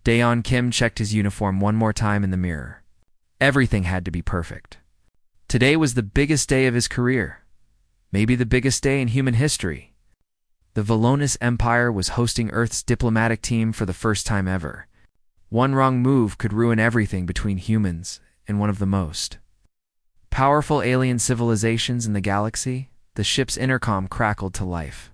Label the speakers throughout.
Speaker 1: Daeon Kim checked his uniform one more time in the mirror. Everything had to be perfect. Today was the biggest day of his career. Maybe the biggest day in human history. The Volanus Empire was hosting Earth's diplomatic team for the first time ever. One wrong move could ruin everything between humans and one of the most powerful alien civilizations in the galaxy. The ship's intercom crackled to life.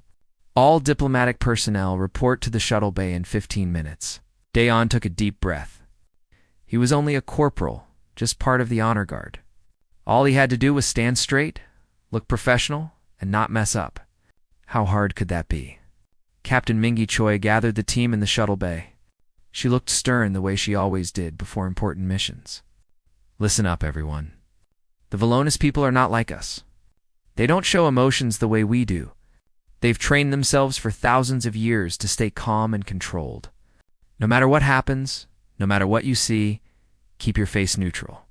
Speaker 1: All diplomatic personnel report to the shuttle bay in 15 minutes. Daeon took a deep breath. He was only a corporal, just part of the honor guard. All he had to do was stand straight, look professional, and not mess up. How hard could that be? Captain Mingi Choi gathered the team in the shuttle bay. She looked stern the way she always did before important missions. Listen up, everyone. The Volanus people are not like us. They don't show emotions the way we do. They've trained themselves for thousands of years to stay calm and controlled. No matter what happens, no matter what you see, keep your face neutral.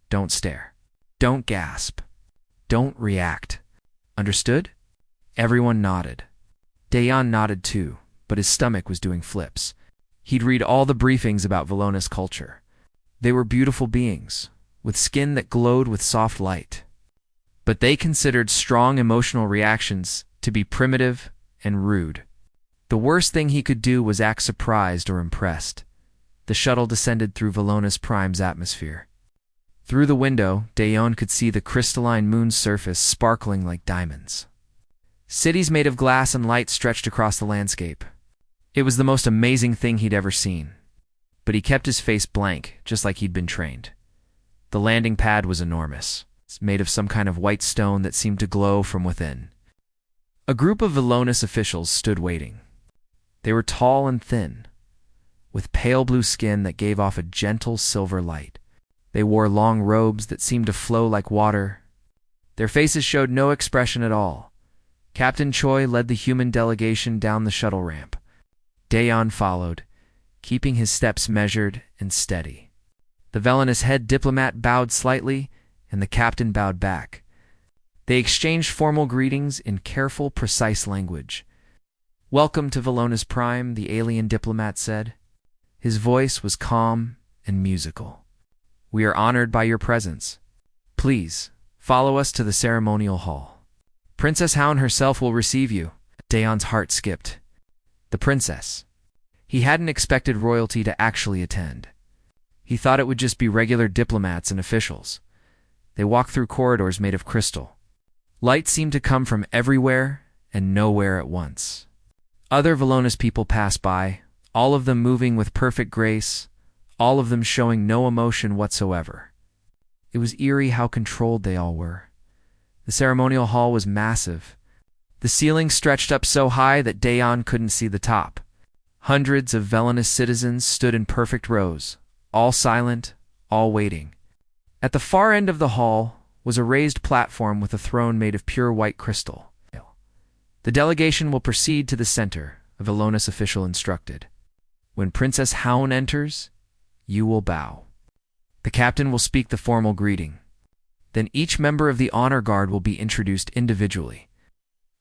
Speaker 1: Don't stare. Don't gasp. Don't react. Understood? Everyone nodded. Daeon nodded too, but his stomach was doing flips. He'd read all the briefings about Volanus culture. They were beautiful beings, with skin that glowed with soft light. But they considered strong emotional reactions to be primitive and rude. The worst thing he could do was act surprised or impressed. The shuttle descended through Volanus Prime's atmosphere. Through the window, Daeon could see the crystalline moon's surface sparkling like diamonds. Cities made of glass and light stretched across the landscape. It was the most amazing thing he'd ever seen. But he kept his face blank, just like he'd been trained. The landing pad was enormous. It's made of some kind of white stone that seemed to glow from within. A group of Volanus officials stood waiting. They were tall and thin, with pale blue skin that gave off a gentle silver light. They wore long robes that seemed to flow like water. Their faces showed no expression at all. Captain Choi led the human delegation down the shuttle ramp. Daeon followed, keeping his steps measured and steady. The Volanus head diplomat bowed slightly, and the captain bowed back. They exchanged formal greetings in careful, precise language. "Welcome to Volanus Prime," the alien diplomat said. His voice was calm and musical. "We are honored by your presence. Please, follow us to the ceremonial hall. Princess Hound herself will receive you." Daeon's heart skipped. The princess. He hadn't expected royalty to actually attend. He thought it would just be regular diplomats and officials. They walked through corridors made of crystal. Light seemed to come from everywhere and nowhere at once. Other Volanus people passed by, all of them moving with perfect grace, all of them showing no emotion whatsoever. It was eerie how controlled they all were. The ceremonial hall was massive. The ceiling stretched up so high that Daeon couldn't see the top. Hundreds of Volanus citizens stood in perfect rows, all silent, all waiting. At the far end of the hall was a raised platform with a throne made of pure white crystal. "The delegation will proceed to the center," a Volanus official instructed. "When Princess Hound enters, you will bow. The captain will speak the formal greeting. Then each member of the honor guard will be introduced individually."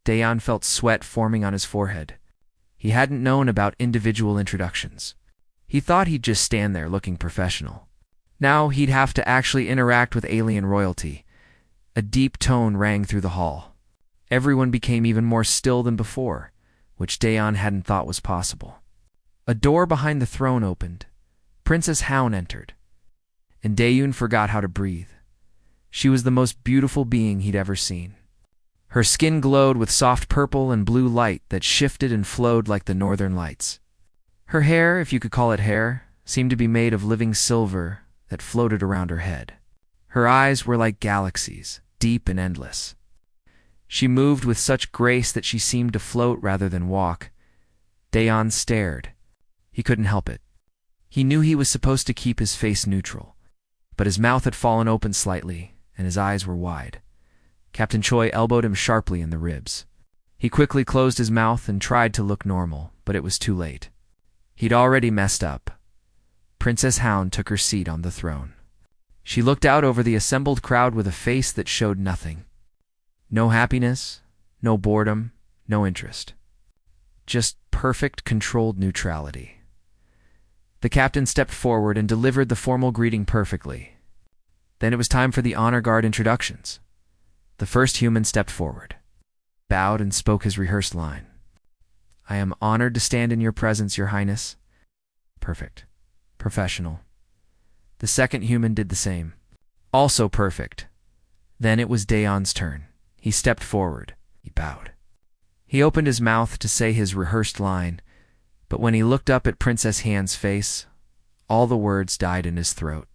Speaker 1: Daeon felt sweat forming on his forehead. He hadn't known about individual introductions. He thought he'd just stand there looking professional. Now he'd have to actually interact with alien royalty. A deep tone rang through the hall. Everyone became even more still than before, which Daeon hadn't thought was possible. A door behind the throne opened. Princess Hound entered. And Daeon forgot how to breathe. She was the most beautiful being he'd ever seen. Her skin glowed with soft purple and blue light that shifted and flowed like the northern lights. Her hair, if you could call it hair, seemed to be made of living silver that floated around her head. Her eyes were like galaxies, deep and endless. She moved with such grace that she seemed to float rather than walk. Daeon stared. He couldn't help it. He knew he was supposed to keep his face neutral, but his mouth had fallen open slightly, and his eyes were wide. Captain Choi elbowed him sharply in the ribs. He quickly closed his mouth and tried to look normal, but it was too late. He'd already messed up. Princess Hound took her seat on the throne. She looked out over the assembled crowd with a face that showed nothing. No happiness, no boredom, no interest. Just perfect, controlled neutrality. The captain stepped forward and delivered the formal greeting perfectly. Then it was time for the honor guard introductions. The first human stepped forward, bowed and spoke his rehearsed line. "I am honored to stand in your presence, Your Highness." Perfect. Professional. The second human did the same. Also perfect. Then it was Daeon's turn. He stepped forward. He bowed. He opened his mouth to say his rehearsed line, but when he looked up at Princess Han's face, all the words died in his throat.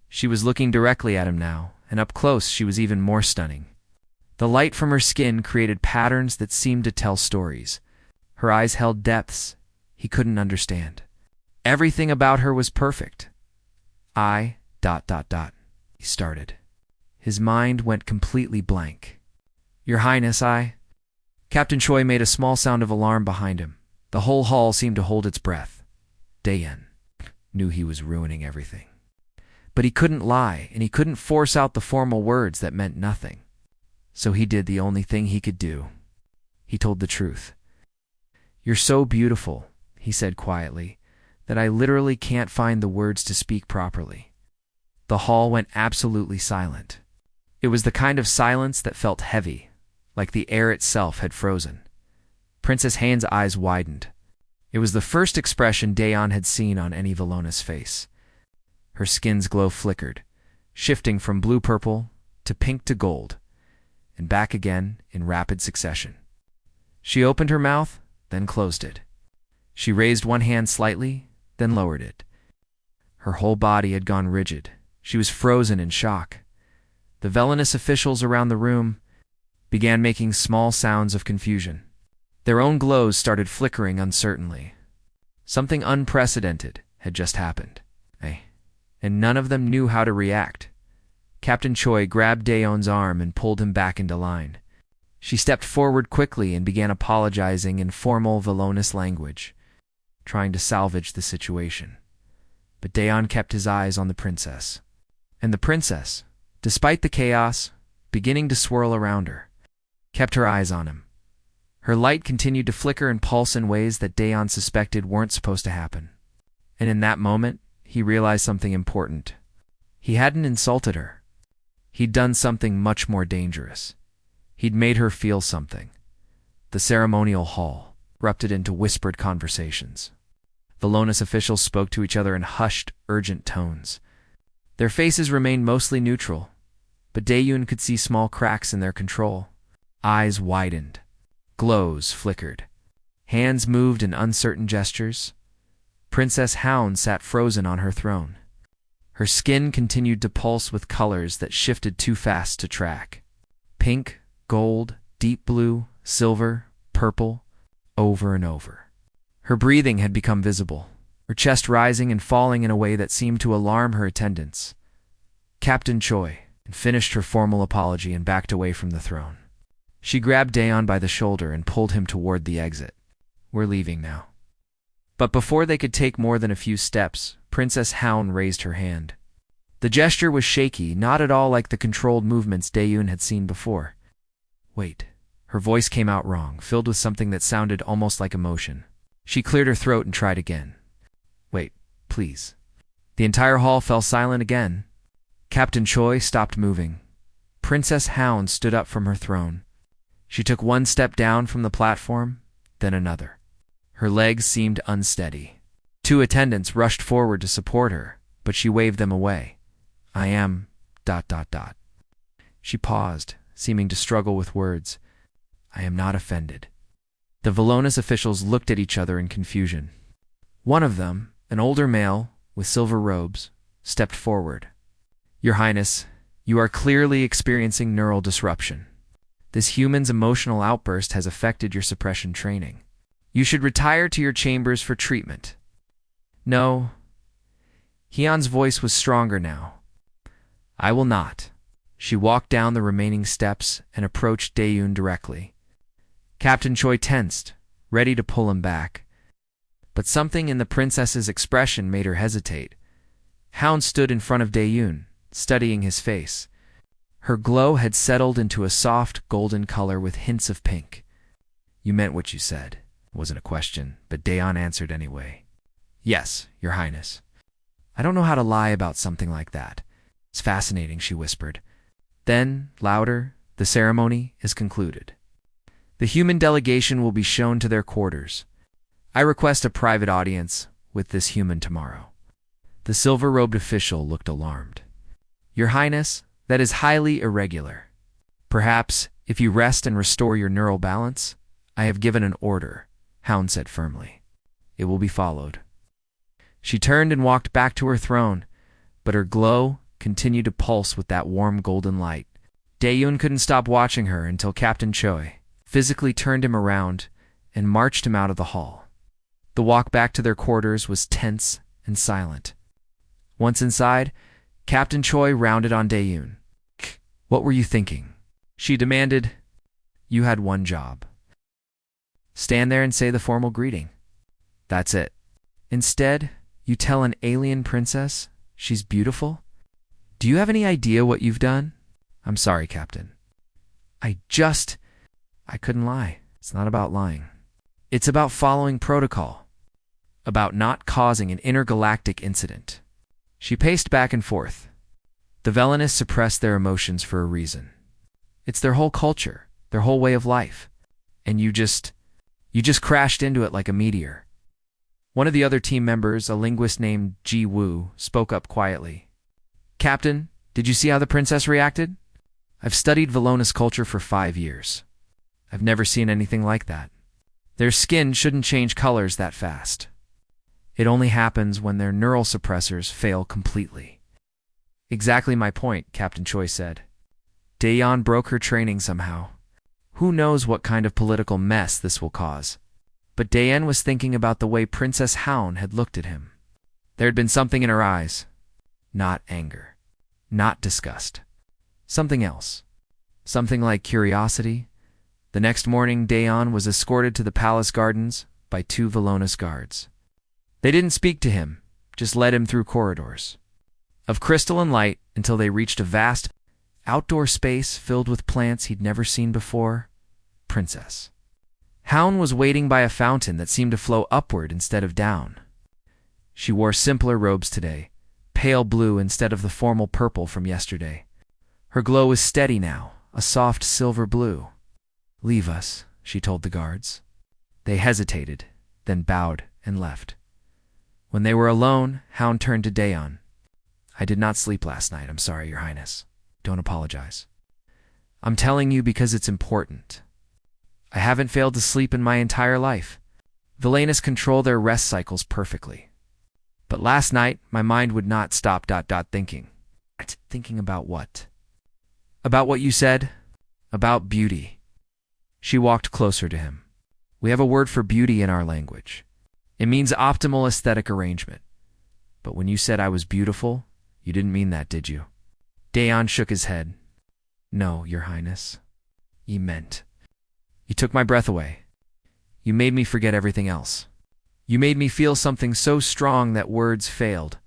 Speaker 1: She was looking directly at him now, and up close she was even more stunning. The light from her skin created patterns that seemed to tell stories. Her eyes held depths he couldn't understand. Everything about her was perfect. He started. His mind went completely blank. "Your Highness, I—" Captain Choi made a small sound of alarm behind him. The whole hall seemed to hold its breath. Daeon knew he was ruining everything. But he couldn't lie, and he couldn't force out the formal words that meant nothing. So he did the only thing he could do. He told the truth. "You're so beautiful," he said quietly, "that I literally can't find the words to speak properly." The hall went absolutely silent. It was the kind of silence that felt heavy, like the air itself had frozen. Princess Han's eyes widened. It was the first expression Daeon had seen on any Vallona's face. Her skin's glow flickered, shifting from blue-purple to pink to gold, and back again in rapid succession. She opened her mouth, then closed it. She raised one hand slightly, then lowered it. Her whole body had gone rigid. She was frozen in shock. The villainous officials around the room began making small sounds of confusion. Their own glows started flickering uncertainly. Something unprecedented had just happened. And none of them knew how to react. Captain Choi grabbed Daeon's arm and pulled him back into line. She stepped forward quickly and began apologizing in formal Vallonis language, trying to salvage the situation. But Daeon kept his eyes on the princess. And the princess, despite the chaos beginning to swirl around her, kept her eyes on him. Her light continued to flicker and pulse in ways that Daeon suspected weren't supposed to happen. And in that moment, he realized something important. He hadn't insulted her. He'd done something much more dangerous. He'd made her feel something. The ceremonial hall erupted into whispered conversations. Vallonis officials spoke to each other in hushed, urgent tones. Their faces remained mostly neutral, but Daeon could see small cracks in their control. Eyes widened. Glows flickered. Hands moved in uncertain gestures. Princess Hound sat frozen on her throne. Her skin continued to pulse with colors that shifted too fast to track. Pink, gold, deep blue, silver, purple, over and over. Her breathing had become visible, her chest rising and falling in a way that seemed to alarm her attendants. Captain Choi finished her formal apology and backed away from the throne. She grabbed Daeon by the shoulder and pulled him toward the exit. "We're leaving now." But before they could take more than a few steps, Princess Hound raised her hand. The gesture was shaky, not at all like the controlled movements Daeon had seen before. "Wait." Her voice came out wrong, filled with something that sounded almost like emotion. She cleared her throat and tried again. "Wait, please." The entire hall fell silent again. Captain Choi stopped moving. Princess Hound stood up from her throne. She took one step down from the platform, then another. Her legs seemed unsteady. Two attendants rushed forward to support her, but she waved them away. "I am... She paused, seeming to struggle with words. "I am not offended." The Vallonis officials looked at each other in confusion. One of them, an older male with silver robes, stepped forward. "Your Highness, you are clearly experiencing neural disruption. This human's emotional outburst has affected your suppression training. You should retire to your chambers for treatment." "No." Hyun's voice was stronger now. "I will not." She walked down the remaining steps and approached Daeon directly. Captain Choi tensed, ready to pull him back. But something in the princess's expression made her hesitate. Hound stood in front of Daeon, studying his face. Her glow had settled into a soft golden color with hints of pink. "You meant what you said." It wasn't a question, but Daeon answered anyway. Yes, Your Highness. I don't know how to lie about something like that. It's fascinating, she whispered. Then, louder, the ceremony is concluded. The human delegation will be shown to their quarters. I request a private audience with this human tomorrow. The silver-robed official looked alarmed. Your Highness, that is highly irregular. Perhaps, if you rest and restore your neural balance, I have given an order, Hound said firmly. It will be followed. She turned and walked back to her throne, but her glow continued to pulse with that warm golden light. Dae-yoon couldn't stop watching her until Captain Choi physically turned him around and marched him out of the hall. The walk back to their quarters was tense and silent. Once inside, Captain Choi rounded on Dae-yoon. What were you thinking? She demanded. You had one job. Stand there and say the formal greeting. That's it. Instead, you tell an alien princess she's beautiful? Do you have any idea what you've done? I'm sorry, Captain. I couldn't lie. It's not about lying. It's about following protocol. About not causing an intergalactic incident. She paced back and forth. The villainous suppress their emotions for a reason. It's their whole culture, their whole way of life. And you just crashed into it like a meteor. One of the other team members, a linguist named Ji Woo, spoke up quietly. Captain, did you see how the princess reacted? I've studied Vilona's culture for 5 years. I've never seen anything like that. Their skin shouldn't change colors that fast. It only happens when their neural suppressors fail completely. Exactly my point, Captain Choi said. Dae-yeon broke her training somehow. Who knows what kind of political mess this will cause? But Dae-yeon was thinking about the way Princess Haon had looked at him. There had been something in her eyes. Not anger. Not disgust. Something else. Something like curiosity. The next morning, Dae-yeon was escorted to the palace gardens by 2 Vilonis guards. They didn't speak to him, just led him through corridors of crystalline light until they reached a vast outdoor space filled with plants he'd never seen before. Princess Haon was waiting by a fountain that seemed to flow upward instead of down. She wore simpler robes today, pale blue instead of the formal purple from yesterday. Her glow was steady now, a soft silver blue. Leave us, she told the guards. They hesitated, then bowed and left. When they were alone, Haon turned to Dae-yeon. I did not sleep last night, I'm sorry, Your Highness. Don't apologize. I'm telling you because it's important. I haven't failed to sleep in my entire life. Villainous control their rest cycles perfectly. But last night, my mind would not stop thinking. Thinking about what? About what you said? About beauty. She walked closer to him. We have a word for beauty in our language. It means optimal aesthetic arrangement. But when you said I was beautiful, you didn't mean that, did you? Dae-yeon shook his head. No, Your Highness. You meant. You took my breath away. You made me forget everything else. You made me feel something so strong that words failed.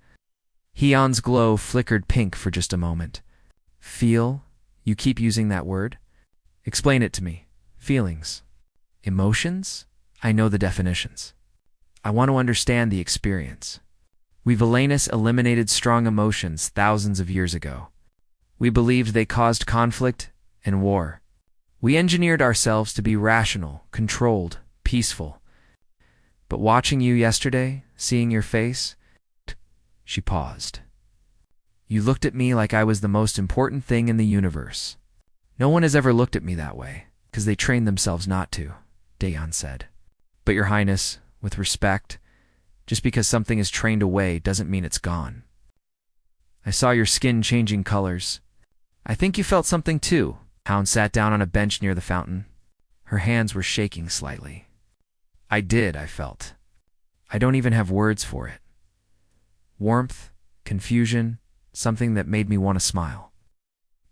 Speaker 1: Hyun's glow flickered pink for just a moment. Feel? You keep using that word? Explain it to me. Feelings. Emotions? I know the definitions. I want to understand the experience. We Villainous eliminated strong emotions thousands of years ago. We believed they caused conflict and war. We engineered ourselves to be rational, controlled, peaceful. But watching you yesterday, seeing your face, she paused. You looked at me like I was the most important thing in the universe. No one has ever looked at me that way, because they trained themselves not to, Dae-yeon said. But Your Highness, with respect, just because something is trained away doesn't mean it's gone. I saw your skin changing colors. I think you felt something too. Haon sat down on a bench near the fountain. Her hands were shaking slightly. I felt. I don't even have words for it. Warmth, confusion, something that made me want to smile.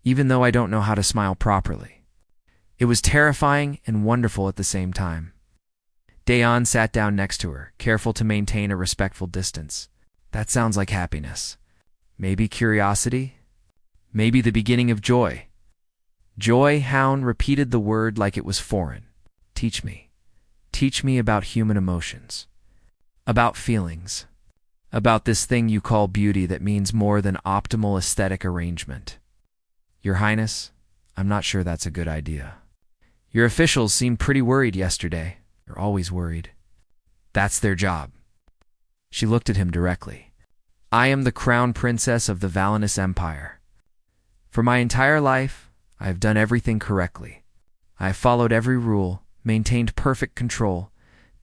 Speaker 1: Even though I don't know how to smile properly. It was terrifying and wonderful at the same time. Dae-yeon sat down next to her, careful to maintain a respectful distance. That sounds like happiness. Maybe curiosity? Maybe the beginning of joy. Joy, Haon repeated the word like it was foreign. Teach me. Teach me about human emotions. About feelings. About this thing you call beauty that means more than optimal aesthetic arrangement. Your Highness, I'm not sure that's a good idea. Your officials seemed pretty worried yesterday. They're always worried. That's their job. She looked at him directly. I am the crown princess of the Valinus Empire. For my entire life, I have done everything correctly. I have followed every rule, maintained perfect control,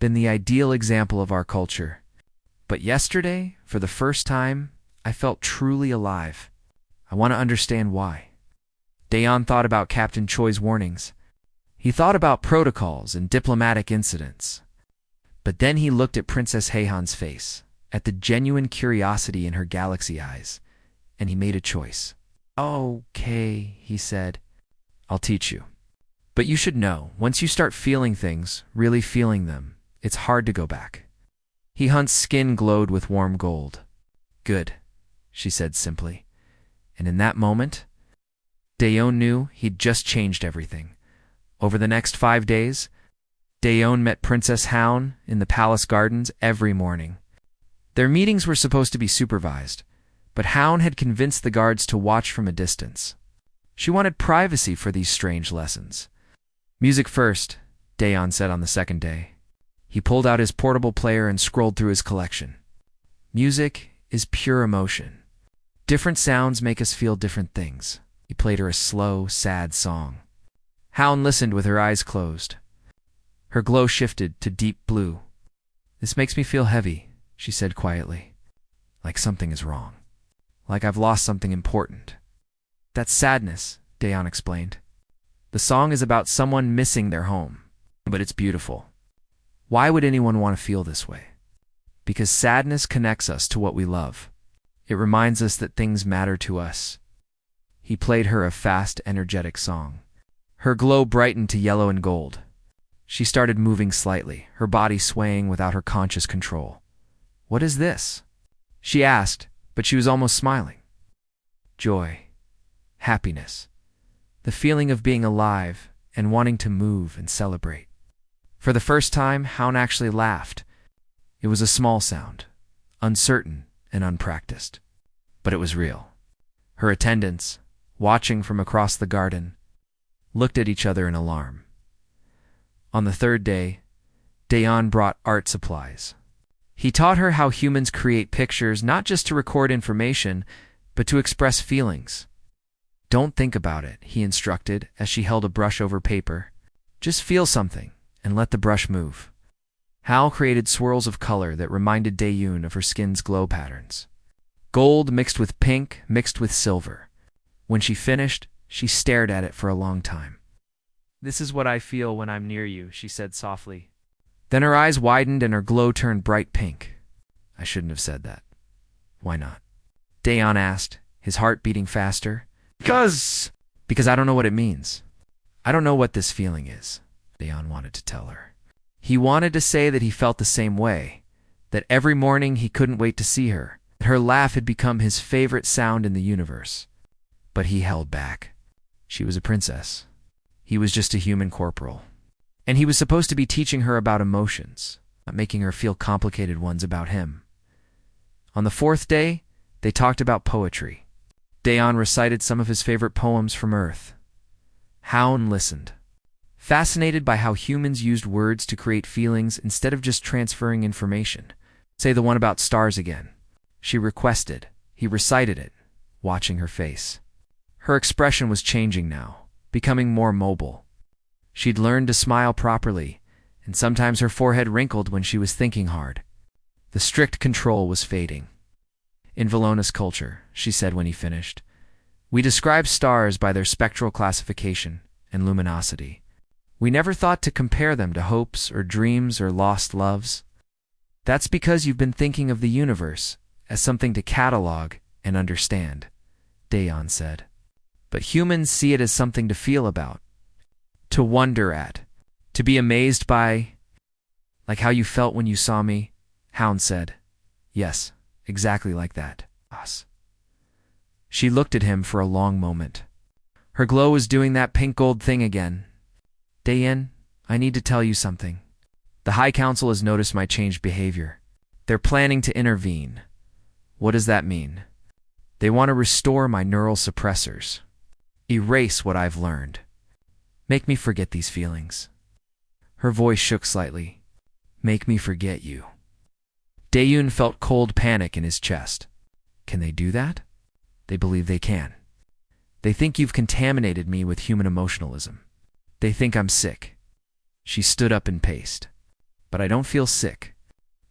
Speaker 1: been the ideal example of our culture. But yesterday, for the first time, I felt truly alive. I want to understand why. Daeon thought about Captain Choi's warnings. He thought about protocols and diplomatic incidents. But then he looked at Princess Heihan's face, at the genuine curiosity in her galaxy eyes, and he made a choice. Okay, he said. I'll teach you. But you should know, once you start feeling things, really feeling them, it's hard to go back. Heihan's skin glowed with warm gold. Good, she said simply. And in that moment, Daeon knew he'd just changed everything. Over the next 5 days, Daeon met Princess Haun in the palace gardens every morning. Their meetings were supposed to be supervised, but Haun had convinced the guards to watch from a distance. She wanted privacy for these strange lessons. Music first, Daeon said on the second day. He pulled out his portable player and scrolled through his collection. Music is pure emotion. Different sounds make us feel different things. He played her a slow, sad song. Haun listened with her eyes closed. Her glow shifted to deep blue. This makes me feel heavy, she said quietly. Like something is wrong. Like I've lost something important. That's sadness, Daeon explained. The song is about someone missing their home, but it's beautiful. Why would anyone want to feel this way? Because sadness connects us to what we love. It reminds us that things matter to us. He played her a fast, energetic song. Her glow brightened to yellow and gold. She started moving slightly, her body swaying without her conscious control. What is this? She asked, but she was almost smiling. Joy. Happiness. The feeling of being alive and wanting to move and celebrate. For the first time, Haun actually laughed. It was a small sound, uncertain and unpracticed, but it was real. Her attendants, watching from across the garden, looked at each other in alarm. On the third day, Daeon brought art supplies. He taught her how humans create pictures not just to record information, but to express feelings. Don't think about it, he instructed as she held a brush over paper. Just feel something and let the brush move. Hal created swirls of color that reminded Daeon of her skin's glow patterns. Gold mixed with pink, mixed with silver. When she finished, she stared at it for a long time. This is what I feel when I'm near you, she said softly. Then her eyes widened and her glow turned bright pink. I shouldn't have said that. Why not? Daeon asked, his heart beating faster. Because I don't know what it means. I don't know what this feeling is, Daeon wanted to tell her. He wanted to say that he felt the same way, that every morning he couldn't wait to see her, that her laugh had become his favorite sound in the universe. But he held back. She was a princess. He was just a human corporal. And he was supposed to be teaching her about emotions, not making her feel complicated ones about him. On the fourth day, they talked about poetry. Daeon recited some of his favorite poems from Earth. Haun listened, fascinated by how humans used words to create feelings instead of just transferring information. Say the one about stars again. She requested. He recited it, watching her face. Her expression was changing now, becoming more mobile. She'd learned to smile properly, and sometimes her forehead wrinkled when she was thinking hard. The strict control was fading. In Valinus culture, she said when he finished, we describe stars by their spectral classification and luminosity. We never thought to compare them to hopes or dreams or lost loves. That's because you've been thinking of the universe as something to catalog and understand, Daeon said. But humans see it as something to feel about, to wonder at, to be amazed by. Like how you felt when you saw me, Haun said. Yes, exactly like that. Us. She looked at him for a long moment. Her glow was doing that pink gold thing again. Daeon, I need to tell you something. The High Council has noticed my changed behavior. They're planning to intervene. What does that mean? They want to restore my neural suppressors. Erase what I've learned. Make me forget these feelings. Her voice shook slightly. Make me forget you. Daeun felt cold panic in his chest. Can they do that? They believe they can. They think you've contaminated me with human emotionalism. They think I'm sick. She stood up and paced. But I don't feel sick.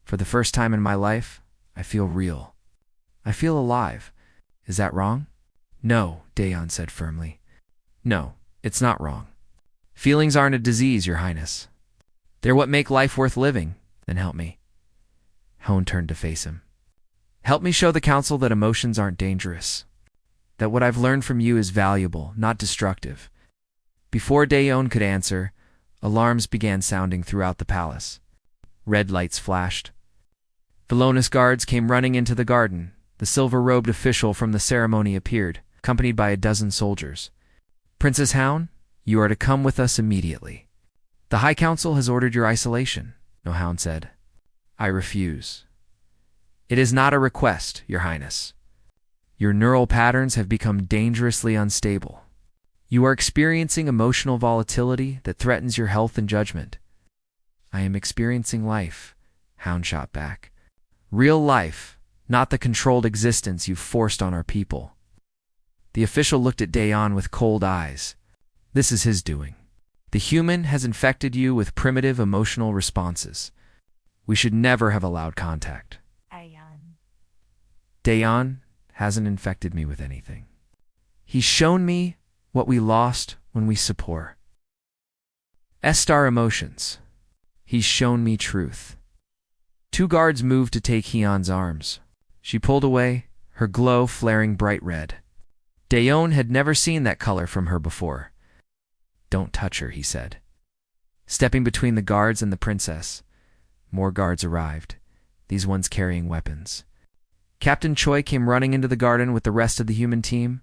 Speaker 1: For the first time in my life, I feel real. I feel alive. Is that wrong? No, Daeun said firmly. No, it's not wrong. Feelings aren't a disease, Your Highness. They're what make life worth living. Then help me. Hone turned to face him. Help me show the council that emotions aren't dangerous. That what I've learned from you is valuable, not destructive. Before Daeun could answer, alarms began sounding throughout the palace. Red lights flashed. Villainous guards came running into the garden. The silver-robed official from the ceremony appeared, accompanied by a dozen soldiers. Princess Hound, you are to come with us immediately. The High Council has ordered your isolation, Nohound said. I refuse. It is not a request, Your Highness. Your neural patterns have become dangerously unstable. You are experiencing emotional volatility that threatens your health and judgment. I am experiencing life, Hound shot back. Real life, not the controlled existence you've forced on our people. The official looked at Daeun with cold eyes. This is his doing. The human has infected you with primitive emotional responses. We should never have allowed contact. Daeun hasn't infected me with anything. He's shown me what we lost when we support. Star emotions. He's shown me truth. Two guards moved to take Hyun's arms. She pulled away, her glow flaring bright red. Daeun had never seen that color from her before. Don't touch her, he said. Stepping between the guards and the princess, more guards arrived, these ones carrying weapons. Captain Choi came running into the garden with the rest of the human team.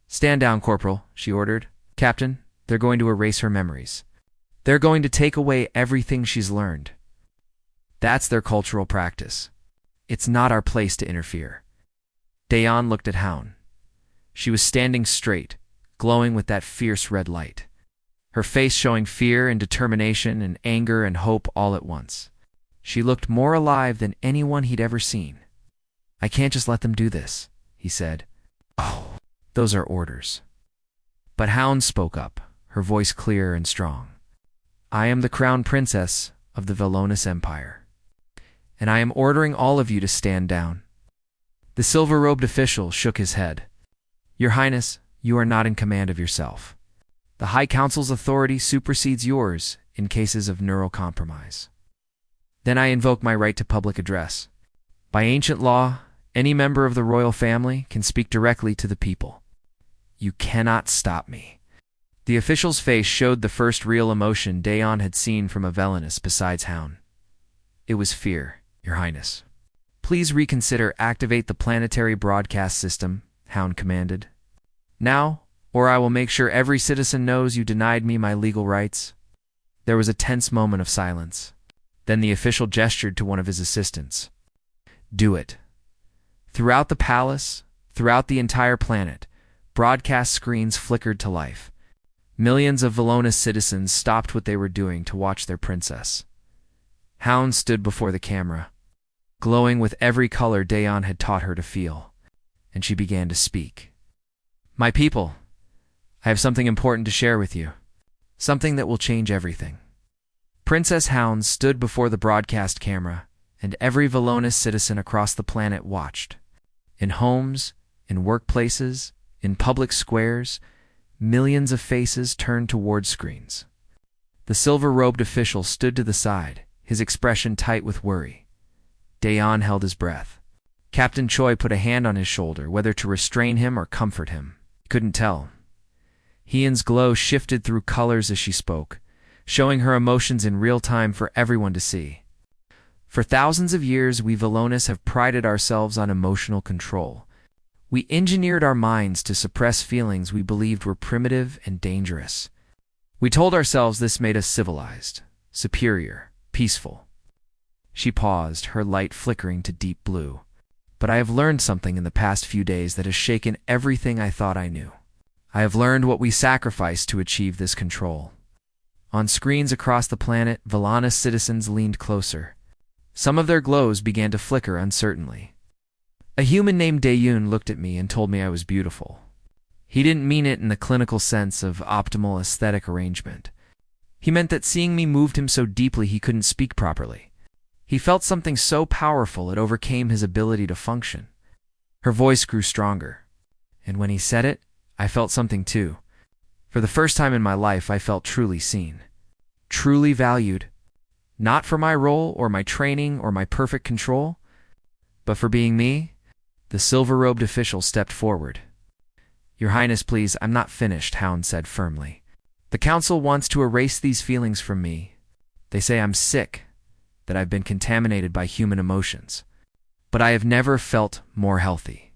Speaker 1: Stand down, Corporal, she ordered. Captain, they're going to erase her memories. They're going to take away everything she's learned. That's their cultural practice. It's not our place to interfere. Daeun looked at Hound. She was standing straight, glowing with that fierce red light. Her face showing fear and determination and anger and hope all at once. She looked more alive than anyone he'd ever seen. I can't just let them do this, he said. Oh, those are orders. But Hound spoke up, her voice clear and strong. I am the crown princess of the Villainous Empire, and I am ordering all of you to stand down. The silver-robed official shook his head. Your Highness, you are not in command of yourself. The High Council's authority supersedes yours in cases of neural compromise. Then I invoke my right to public address. By ancient law, any member of the royal family can speak directly to the people. You cannot stop me. The official's face showed the first real emotion Daeun had seen from a villainess besides Hound. It was fear, Your Highness. Please reconsider activate the planetary broadcast system, Hound commanded. Now, or I will make sure every citizen knows you denied me my legal rights. There was a tense moment of silence. Then the official gestured to one of his assistants. Do it. Throughout the palace, throughout the entire planet, broadcast screens flickered to life. Millions of villainous citizens stopped what they were doing to watch their princess. Hound stood before the camera, glowing with every color Daeun had taught her to feel, and she began to speak. My people, I have something important to share with you, something that will change everything. Princess Hound stood before the broadcast camera, and every villainous citizen across the planet watched. In homes, in workplaces, in public squares, millions of faces turned toward screens. The silver-robed official stood to the side, his expression tight with worry. Daeun held his breath. Captain Choi put a hand on his shoulder, whether to restrain him or comfort him. He couldn't tell. Hyun's glow shifted through colors as she spoke, showing her emotions in real time for everyone to see. For thousands of years, we Villainous have prided ourselves on emotional control. We engineered our minds to suppress feelings we believed were primitive and dangerous. We told ourselves this made us civilized, superior, peaceful. She paused, her light flickering to deep blue. But I have learned something in the past few days that has shaken everything I thought I knew. I have learned what we sacrificed to achieve this control. On screens across the planet, Villainous citizens leaned closer. Some of their glows began to flicker uncertainly. A human named Dayun looked at me and told me I was beautiful. He didn't mean it in the clinical sense of optimal aesthetic arrangement. He meant that seeing me moved him so deeply he couldn't speak properly. He felt something so powerful it overcame his ability to function. Her voice grew stronger. And when he said it, I felt something too. For the first time in my life, I felt truly seen. Truly valued. Not for my role or my training or my perfect control, but for being me. The silver-robed official stepped forward. "Your Highness, please, I'm not finished," Hound said firmly. "The Council wants to erase these feelings from me. They say I'm sick, that I've been contaminated by human emotions. But I have never felt more healthy,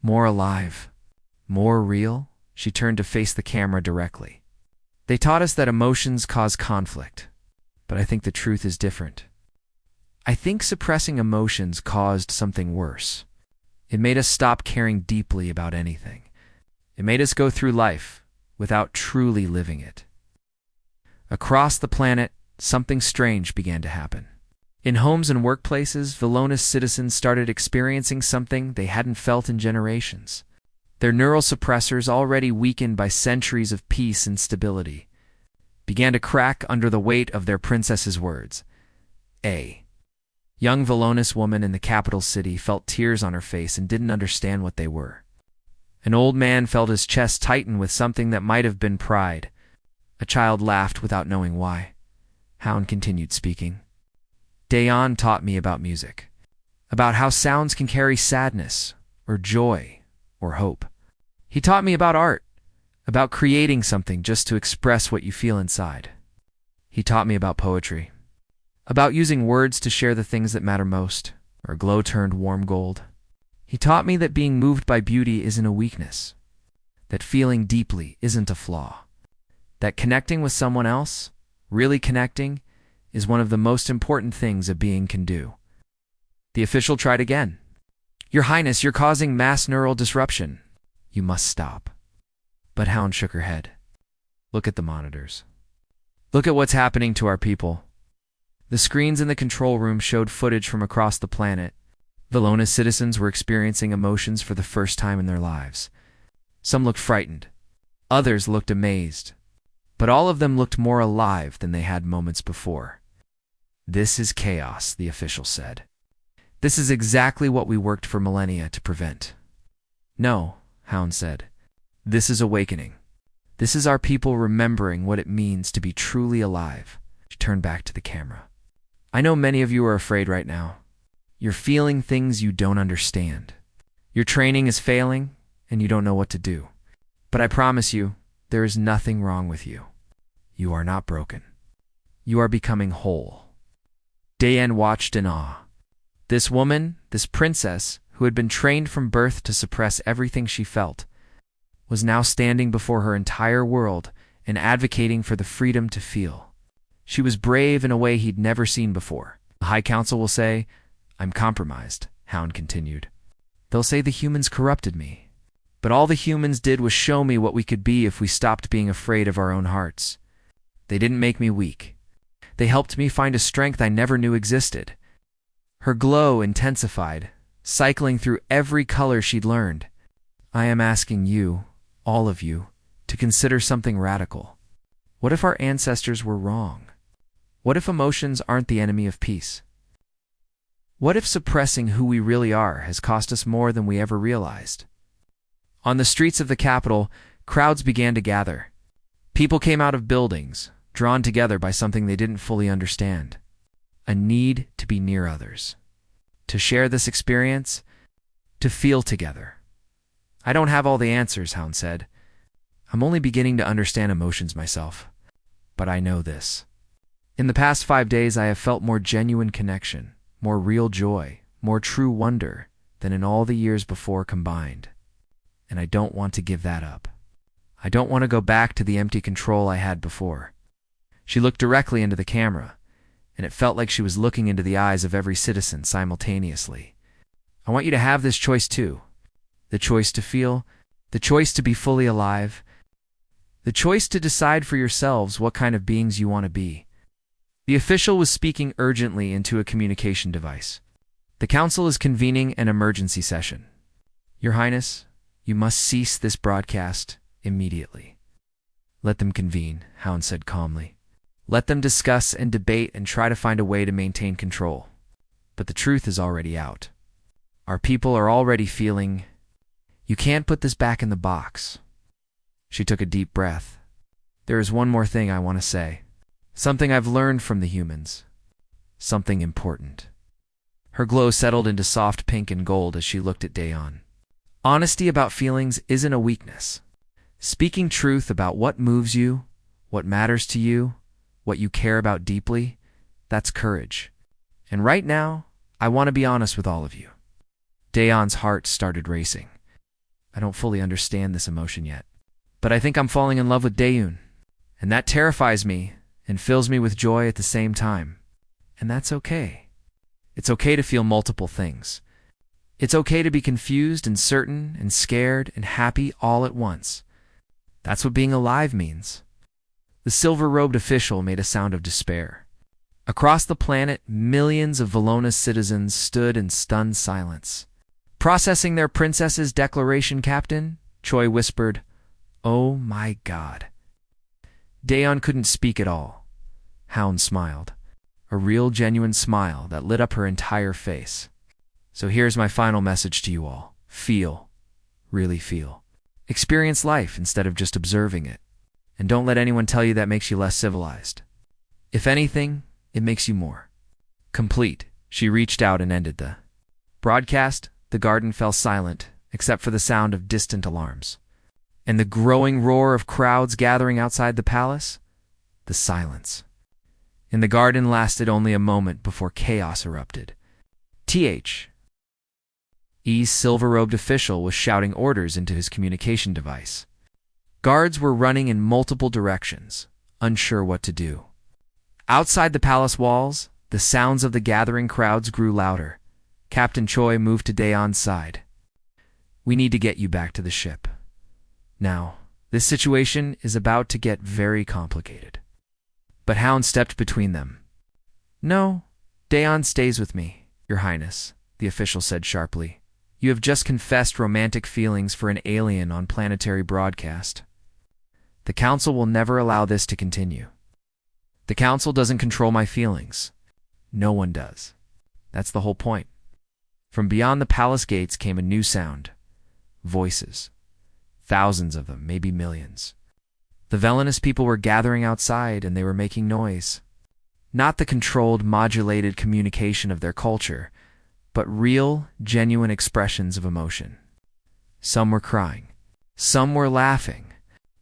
Speaker 1: more alive, more real." She turned to face the camera directly. "They taught us that emotions cause conflict, but I think the truth is different. I think suppressing emotions caused something worse. It made us stop caring deeply about anything. It made us go through life without truly living it." Across the planet, something strange began to happen. In homes and workplaces, Villainous citizens started experiencing something they hadn't felt in generations. Their neural suppressors, already weakened by centuries of peace and stability, began to crack under the weight of their princess's words. A young Villainous woman in the capital city felt tears on her face and didn't understand what they were. An old man felt his chest tighten with something that might have been pride. A child laughed without knowing why. Hound continued speaking. "Dayan taught me about music, about how sounds can carry sadness, or joy, or hope. He taught me about art, about creating something just to express what you feel inside. He taught me about poetry, about using words to share the things that matter most, or glow turned warm gold. He taught me that being moved by beauty isn't a weakness, that feeling deeply isn't a flaw, that connecting with someone else, really connecting, is one of the most important things a being can do." The official tried again. "Your Highness, you're causing mass neural disruption. You must stop." But Hound shook her head. "Look at the monitors. Look at what's happening to our people." The screens in the control room showed footage from across the planet. Villainous citizens were experiencing emotions for the first time in their lives. Some looked frightened. Others looked amazed. But all of them looked more alive than they had moments before. "This is chaos," the official said. "This is exactly what we worked for millennia to prevent." "No," Hound said. "This is awakening. This is our people remembering what it means to be truly alive." She turned back to the camera. "I know many of you are afraid right now. You're feeling things you don't understand. Your training is failing, and you don't know what to do. But I promise you, there is nothing wrong with you. You are not broken. You are becoming whole." Dayan watched in awe. This woman, this princess, who had been trained from birth to suppress everything she felt, was now standing before her entire world and advocating for the freedom to feel. She was brave in a way he'd never seen before. "The High Council will say, I'm compromised," Hound continued. "They'll say the humans corrupted me. But all the humans did was show me what we could be if we stopped being afraid of our own hearts. They didn't make me weak. They helped me find a strength I never knew existed." Her glow intensified, cycling through every color she'd learned. "I am asking you, all of you, to consider something radical. What if our ancestors were wrong? What if emotions aren't the enemy of peace? What if suppressing who we really are has cost us more than we ever realized?" On the streets of the capital, crowds began to gather. People came out of buildings, drawn together by something they didn't fully understand. A need to be near others. To share this experience. To feel together. "I don't have all the answers," Hound said. "I'm only beginning to understand emotions myself. But I know this. In the past 5 days, I have felt more genuine connection, more real joy, more true wonder than in all the years before combined. And I don't want to give that up. I don't want to go back to the empty control I had before." She looked directly into the camera, and it felt like she was looking into the eyes of every citizen simultaneously. I want you to have this choice too. The choice to feel, the choice to be fully alive, the choice to decide for yourselves what kind of beings you want to be. The official was speaking urgently into a communication device. The council is convening an emergency session. Your Highness, you must cease this broadcast immediately. Let them convene, Hound said calmly. Let them discuss and debate and try to find a way to maintain control. But the truth is already out. Our people are already feeling, you can't put this back in the box. She took a deep breath. There is one more thing I want to say. Something I've learned from the humans. Something important. Her glow settled into soft pink and gold as she looked at Dayon. Honesty about feelings isn't a weakness. Speaking truth about what moves you, what matters to you, what you care about deeply, that's courage. And right now, I want to be honest with all of you. Dayon's heart started racing. I don't fully understand this emotion yet, but I think I'm falling in love with Dayon, and that terrifies me and fills me with joy at the same time. And that's okay. It's okay to feel multiple things. It's okay to be confused and certain and scared and happy all at once. That's what being alive means. The silver-robed official made a sound of despair. Across the planet, millions of Vallona's citizens stood in stunned silence. Processing their princess's declaration, Captain, Choi whispered, "Oh my God." Dayon couldn't speak at all. Hound smiled. A real, genuine smile that lit up her entire face. So here's my final message to you all. Feel. Really feel. Experience life instead of just observing it. And don't let anyone tell you that makes you less civilized. If anything, it makes you more complete. She reached out and ended the broadcast. The garden fell silent, except for the sound of distant alarms. And the growing roar of crowds gathering outside the palace. The silence in the garden lasted only a moment before chaos erupted. TH's silver-robed official was shouting orders into his communication device. Guards were running in multiple directions, unsure what to do. Outside the palace walls, the sounds of the gathering crowds grew louder. Captain Choi moved to Dayon's side. We need to get you back to the ship. Now, this situation is about to get very complicated. But Hound stepped between them. No, Dayon stays with me, Your Highness, the official said sharply. You have just confessed romantic feelings for an alien on planetary broadcast. The Council will never allow this to continue. The Council doesn't control my feelings. No one does. That's the whole point. From beyond the palace gates came a new sound. Voices. Thousands of them, maybe millions. The villainous people were gathering outside and they were making noise. Not the controlled, modulated communication of their culture, but real, genuine expressions of emotion. Some were crying. Some were laughing.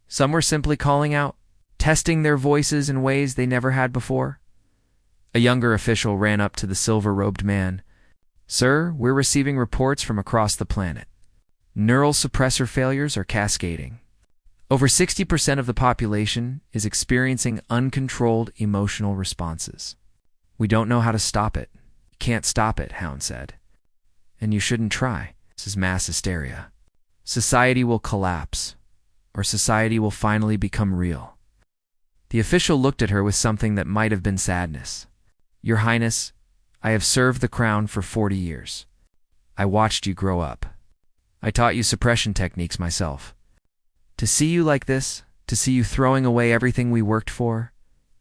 Speaker 1: Some were simply calling out, testing their voices in ways they never had before. A younger official ran up to the silver-robed man. Sir, we're receiving reports from across the planet. Neural suppressor failures are cascading. Over 60% of the population is experiencing uncontrolled emotional responses. We don't know how to stop it. You can't stop it, Hound said. And you shouldn't try. This is mass hysteria. Society will collapse, or society will finally become real. The official looked at her with something that might have been sadness. Your Highness, I have served the crown for 40 years. I watched you grow up. I taught you suppression techniques myself. To see you like this, to see you throwing away everything we worked for,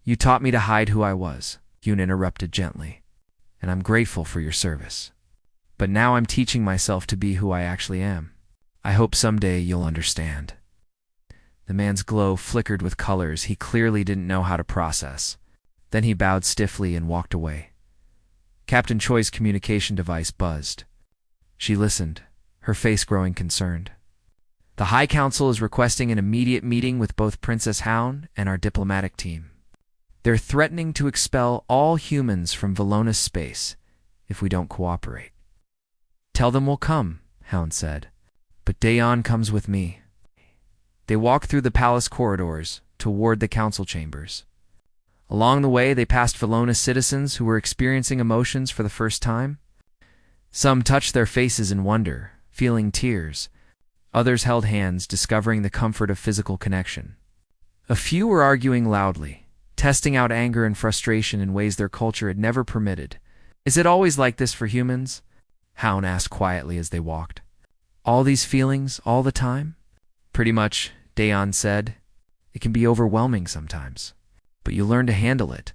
Speaker 1: you taught me to hide who I was, Yoon interrupted gently. And I'm grateful for your service. But now I'm teaching myself to be who I actually am. I hope someday you'll understand. The man's glow flickered with colors he clearly didn't know how to process. Then he bowed stiffly and walked away. Captain Choi's communication device buzzed. She listened, her face growing concerned. The High Council is requesting an immediate meeting with both Princess Hound and our diplomatic team. They're threatening to expel all humans from Vallona's space if we don't cooperate. Tell them we'll come, Hound said. But Dayon comes with me. They walked through the palace corridors toward the council chambers. Along the way, they passed Vallona's citizens who were experiencing emotions for the first time. Some touched their faces in wonder, feeling tears. Others held hands, discovering the comfort of physical connection. A few were arguing loudly, testing out anger and frustration in ways their culture had never permitted. "Is it always like this for humans?" Hound asked quietly as they walked. "All these feelings, all the time?" "Pretty much," Dayon said. "It can be overwhelming sometimes, but you learn to handle it,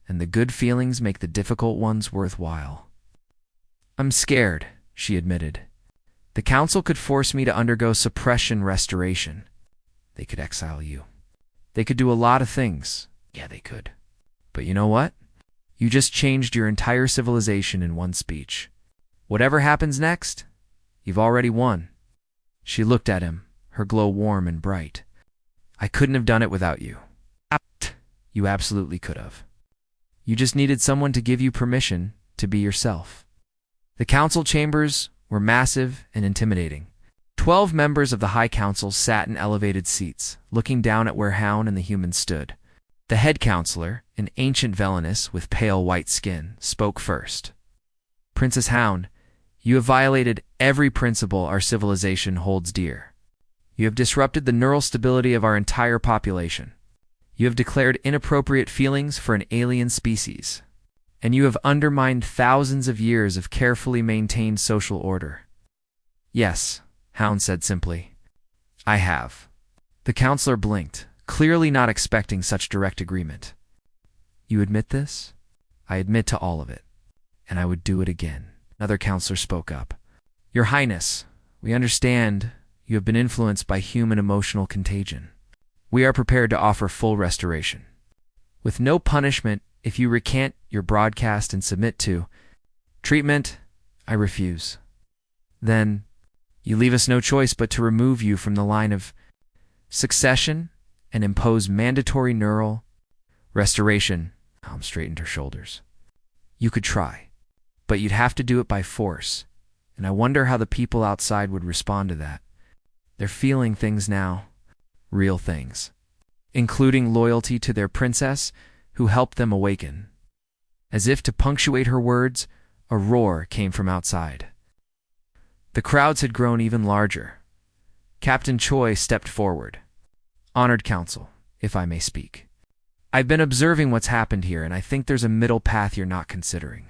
Speaker 1: and the good feelings make the difficult ones worthwhile." "I'm scared," she admitted. "The council could force me to undergo suppression restoration. They could exile you. They could do a lot of things. Yeah, they could. But you know what? You just changed your entire civilization in one speech. Whatever happens next, you've already won." She looked at him, her glow warm and bright. "I couldn't have done it without you." "You absolutely could have. You just needed someone to give you permission to be yourself." The council chambers were massive and intimidating. 12 members of the High Council sat in elevated seats, looking down at where Hound and the humans stood. The head counselor, an ancient villainess with pale white skin, spoke first. "Princess Hound, you have violated every principle our civilization holds dear. You have disrupted the neural stability of our entire population. You have declared inappropriate feelings for an alien species. And you have undermined thousands of years of carefully maintained social order." "Yes," Hound said simply. "I have." The counselor blinked, clearly not expecting such direct agreement. "You admit this?" "I admit to all of it, and I would do it again." Another counselor spoke up. "Your Highness, we understand you have been influenced by human emotional contagion. We are prepared to offer full restoration, with no punishment if you recant your broadcast and submit to treatment. I refuse. Then you leave us no choice but to remove you from the line of succession and impose mandatory neural restoration." Helm straightened her shoulders. "You could try, but you'd have to do it by force, and I wonder how the people outside would respond to that. They're feeling things now, real things, including loyalty to their princess who helped them awaken." As if to punctuate her words, a roar came from outside. The crowds had grown even larger. Captain Choi stepped forward. "Honored Council, if I may speak. I've been observing what's happened here, and I think there's a middle path you're not considering."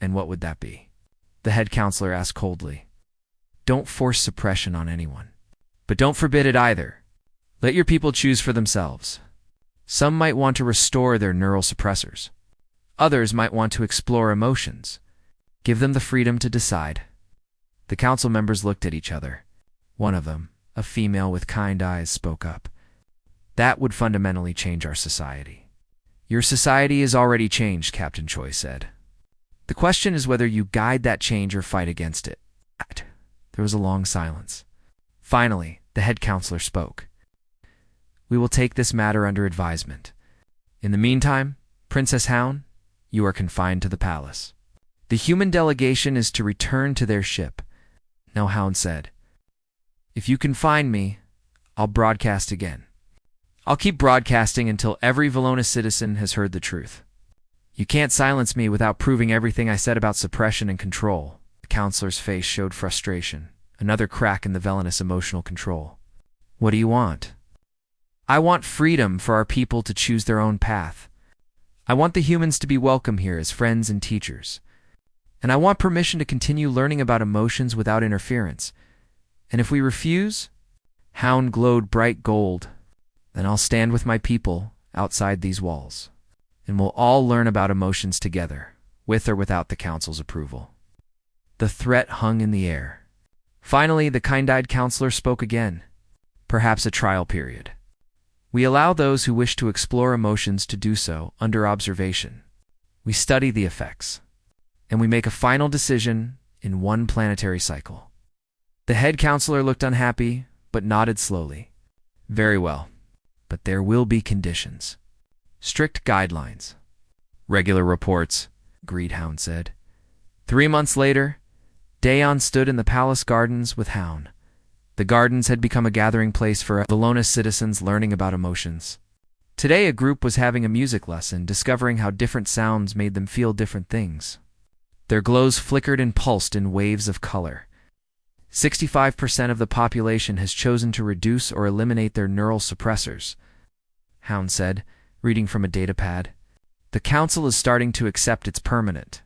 Speaker 1: "And what would that be?" the head counselor asked coldly. "Don't force suppression on anyone. But don't forbid it either. Let your people choose for themselves. Some might want to restore their neural suppressors. Others might want to explore emotions. Give them the freedom to decide." The council members looked at each other. One of them, a female with kind eyes, spoke up. "That would fundamentally change our society." "Your society is already changed," Captain Choi said. "The question is whether you guide that change or fight against it." There was a long silence. Finally, the head counselor spoke. "We will take this matter under advisement. In the meantime, Princess Hound, you are confined to the palace. The human delegation is to return to their ship." "No," Hound said. "If you confine me, I'll broadcast again. I'll keep broadcasting until every Valona citizen has heard the truth. You can't silence me without proving everything I said about suppression and control." The counselor's face showed frustration, another crack in the villainous emotional control. "What do you want?" "I want freedom for our people to choose their own path. I want the humans to be welcome here as friends and teachers. And I want permission to continue learning about emotions without interference. And if we refuse," Hound glowed bright gold, "then I'll stand with my people outside these walls, and we'll all learn about emotions together, with or without the council's approval." The threat hung in the air. Finally, the kind-eyed counselor spoke again. "Perhaps a trial period. We allow those who wish to explore emotions to do so under observation. We study the effects, and we make a final decision in one planetary cycle." The head counselor looked unhappy, but nodded slowly. "Very well, but there will be conditions. Strict guidelines." "Regular reports," Greedhound said. 3 months later, Dayon stood in the palace gardens with Hound. The gardens had become a gathering place for Valona citizens learning about emotions. Today, a group was having a music lesson, discovering how different sounds made them feel different things. Their glows flickered and pulsed in waves of color. 65% of the population has chosen to reduce or eliminate their neural suppressors, Hound said, reading from a datapad. The council is starting to accept it's permanent.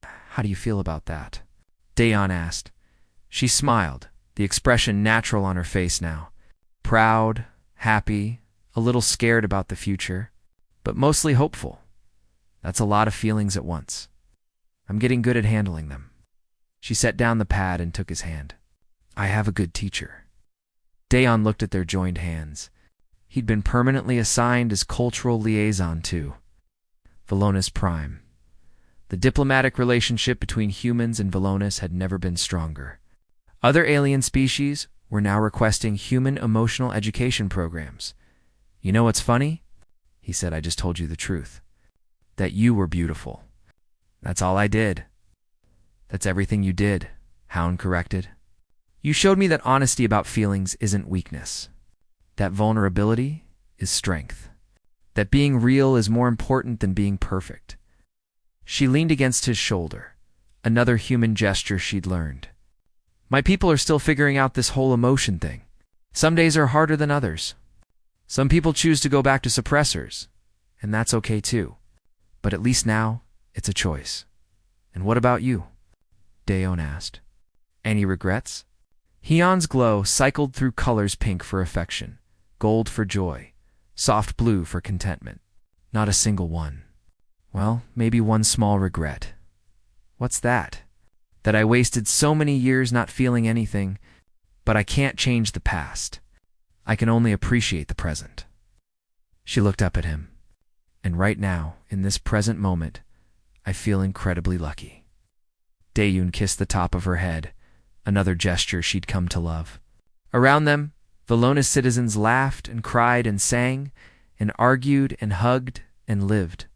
Speaker 1: How do you feel about that? Dayon asked. She smiled, the expression natural on her face now. Proud, happy, a little scared about the future, but mostly hopeful. That's a lot of feelings at once. I'm getting good at handling them. She set down the pad and took his hand. I have a good teacher. Dayon looked at their joined hands. He'd been permanently assigned as cultural liaison to Velonis Prime. The diplomatic relationship between humans and Velonis had never been stronger. Other alien species were now requesting human emotional education programs. You know what's funny? He said, I just told you the truth. That you were beautiful. That's all I did. That's everything you did, Hound corrected. You showed me that honesty about feelings isn't weakness. That vulnerability is strength. That being real is more important than being perfect. She leaned against his shoulder, another human gesture she'd learned. My people are still figuring out this whole emotion thing. Some days are harder than others. Some people choose to go back to suppressors, and that's okay too. But at least now, it's a choice. And what about you? Dayon asked. Any regrets? Hion's glow cycled through colors: pink for affection, gold for joy, soft blue for contentment. Not a single one. Well, maybe one small regret. What's that? That I wasted so many years not feeling anything, but I can't change the past. I can only appreciate the present. She looked up at him. And right now, in this present moment, I feel incredibly lucky. Dayon kissed the top of her head, another gesture she'd come to love. Around them, Velonis citizens laughed and cried and sang, and argued and hugged and lived.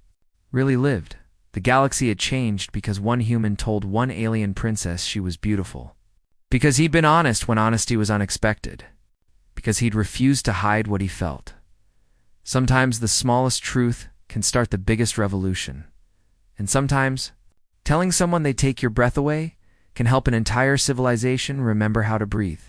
Speaker 1: Really lived. The galaxy had changed because one human told one alien princess she was beautiful. Because he'd been honest when honesty was unexpected. Because he'd refused to hide what he felt. Sometimes the smallest truth can start the biggest revolution. And sometimes, telling someone they take your breath away can help an entire civilization remember how to breathe.